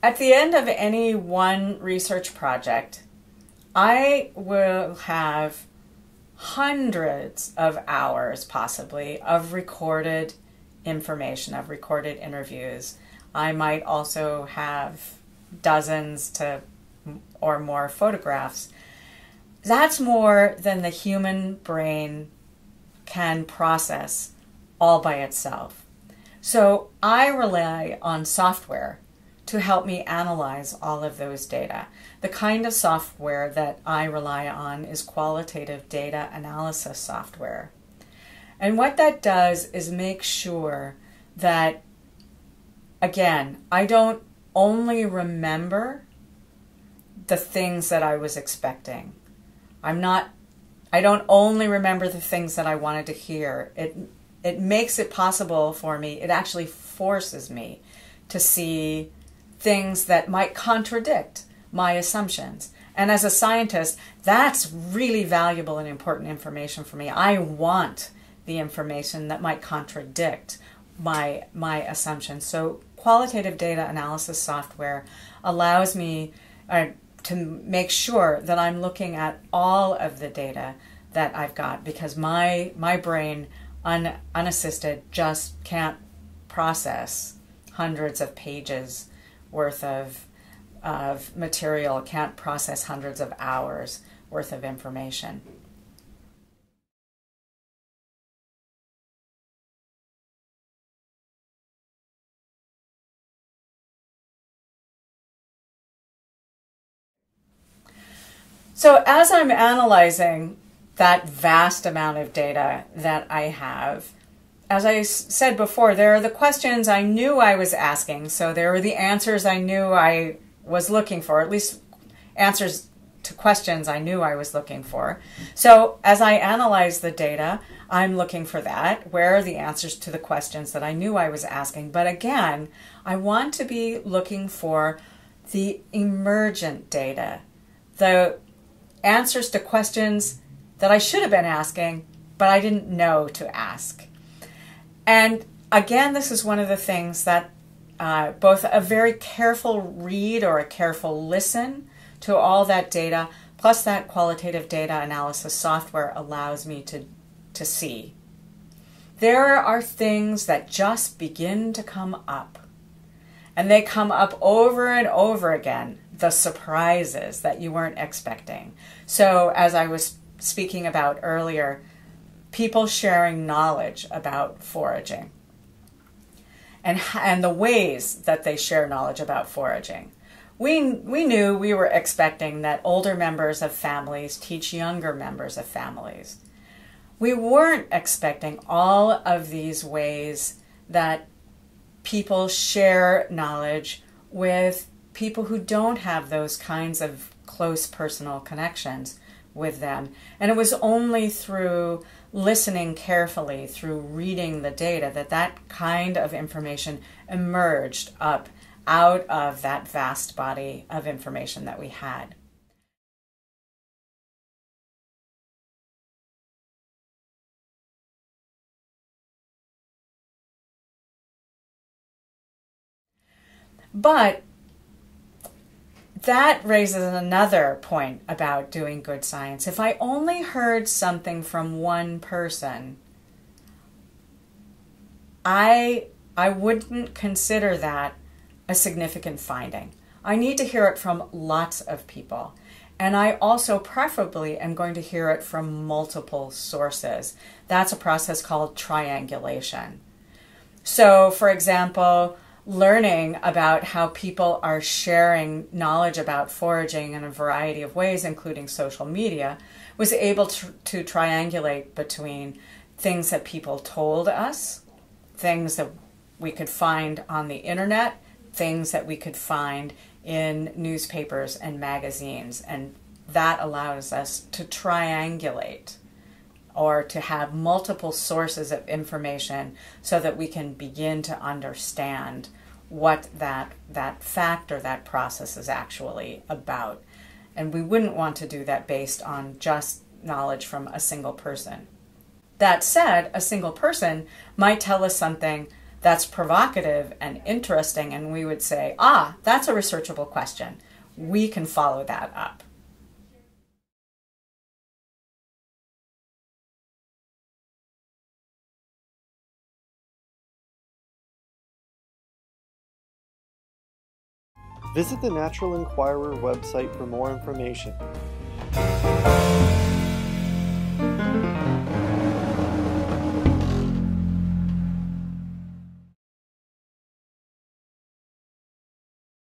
At the end of any one research project, I will have hundreds of hours, possibly, of recorded information, of recorded interviews. I might also have dozens or more photographs. That's more than the human brain can process all by itself. So I rely on software to help me analyze all of those data. The kind of software that I rely on is qualitative data analysis software. And what that does is make sure that, again, I don't only remember the things that I was expecting. I don't only remember the things that I wanted to hear. It makes it possible for me, it actually forces me to see things that might contradict my assumptions. And as a scientist, that's really valuable and important information for me. I want the information that might contradict my assumptions. So qualitative data analysis software allows me to make sure that I'm looking at all of the data that I've got, because my brain, unassisted, just can't process hundreds of pages worth of material, can't process hundreds of hours worth of information. So as I'm analyzing that vast amount of data that I have, as I said before, there are the questions I knew I was asking. So there were the answers I knew I was looking for, at least answers to questions I knew I was looking for. So as I analyze the data, I'm looking for that. Where are the answers to the questions that I knew I was asking? But again, I want to be looking for the emergent data, the answers to questions that I should have been asking, but I didn't know to ask. And again, this is one of the things that both a very careful read or a careful listen to all that data, plus that qualitative data analysis software allows me to see. There are things that just begin to come up, and they come up over and over again, the surprises that you weren't expecting. So as I was speaking about earlier, people sharing knowledge about foraging and the ways that they share knowledge about foraging. We knew, we were expecting that older members of families teach younger members of families. We weren't expecting all of these ways that people share knowledge with people who don't have those kinds of close personal connections with them. And it was only through listening carefully, through reading the data, that kind of information emerged up out of that vast body of information that we had. But that raises another point about doing good science. If I only heard something from one person, I wouldn't consider that a significant finding. I need to hear it from lots of people. And I also preferably am going to hear it from multiple sources. That's a process called triangulation. So, for example, learning about how people are sharing knowledge about foraging in a variety of ways, including social media, was able to triangulate between things that people told us, things that we could find on the internet, things that we could find in newspapers and magazines. And that allows us to triangulate, or to have multiple sources of information so that we can begin to understand what that fact or that process is actually about. And we wouldn't want to do that based on just knowledge from a single person. That said, a single person might tell us something that's provocative and interesting, and we would say, ah, that's a researchable question. We can follow that up. Visit the Natural Enquirer website for more information.